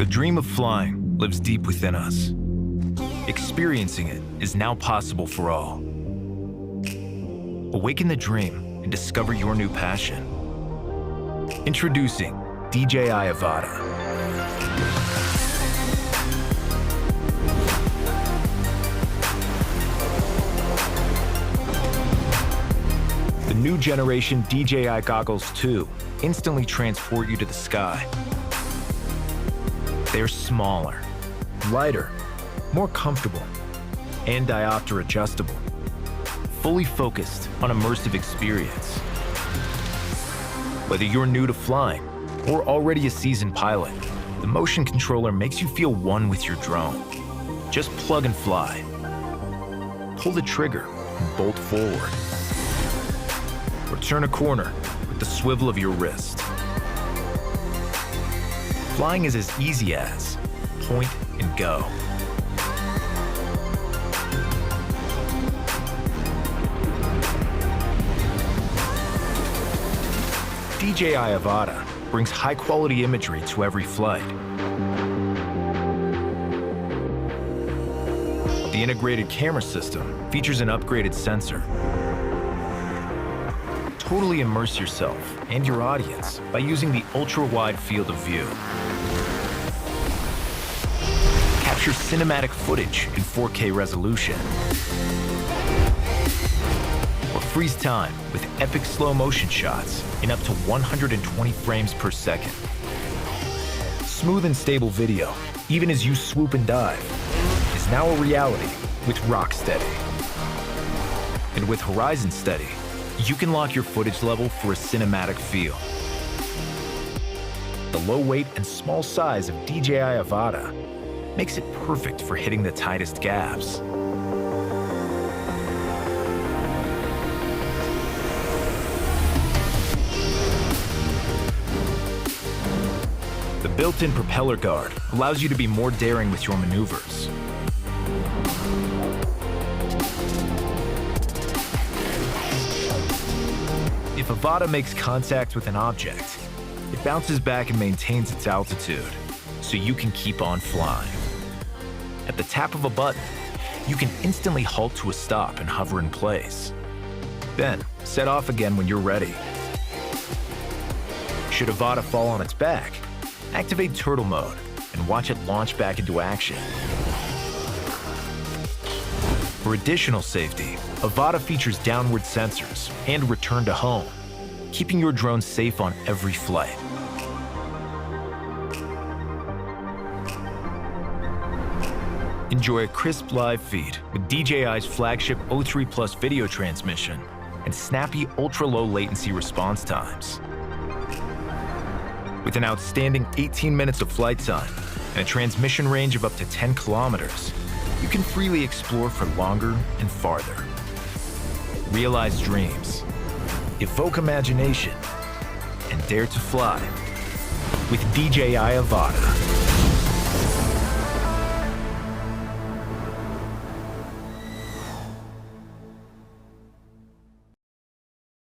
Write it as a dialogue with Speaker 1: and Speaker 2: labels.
Speaker 1: The dream of flying lives deep within us. Experiencing it is now possible for all. Awaken the dream and discover your new passion. Introducing DJI Avata. The new generation DJI Goggles 2 instantly transport you to the sky. They're smaller, lighter, more comfortable, and diopter adjustable. Fully focused on immersive experience. Whether you're new to flying or already a seasoned pilot, the Motion Controller makes you feel one with your drone. Just plug and fly. Pull the trigger and bolt forward. Or turn a corner with the swivel of your wrist. Flying is as easy as point and go. DJI Avata brings high-quality imagery to every flight. The integrated camera system features an upgraded sensor. Totally immerse yourself and your audience by using the ultra-wide field of view. Capture cinematic footage in 4K resolution. Or freeze time with epic slow motion shots in up to 120 frames per second. Smooth and stable video, even as you swoop and dive, is now a reality with RockSteady. And with HorizonSteady, you can lock your footage level for a cinematic feel. The low weight and small size of DJI Avata makes it perfect for hitting the tightest gaps. The built-in propeller guard allows you to be more daring with your maneuvers. If Avata makes contact with an object, it bounces back and maintains its altitude, so you can keep on flying. At the tap of a button, you can instantly halt to a stop and hover in place. Then, set off again when you're ready. Should Avata fall on its back, activate turtle mode and watch it launch back into action. For additional safety, Avata features downward sensors and return to home, keeping your drone safe on every flight. Enjoy a crisp live feed with DJI's flagship O3 Plus video transmission and snappy ultra-low latency response times. With an outstanding 18 minutes of flight time and a transmission range of up to 10 kilometers, you can freely explore for longer and farther. Realize dreams, evoke imagination, and dare to fly with DJI Avata.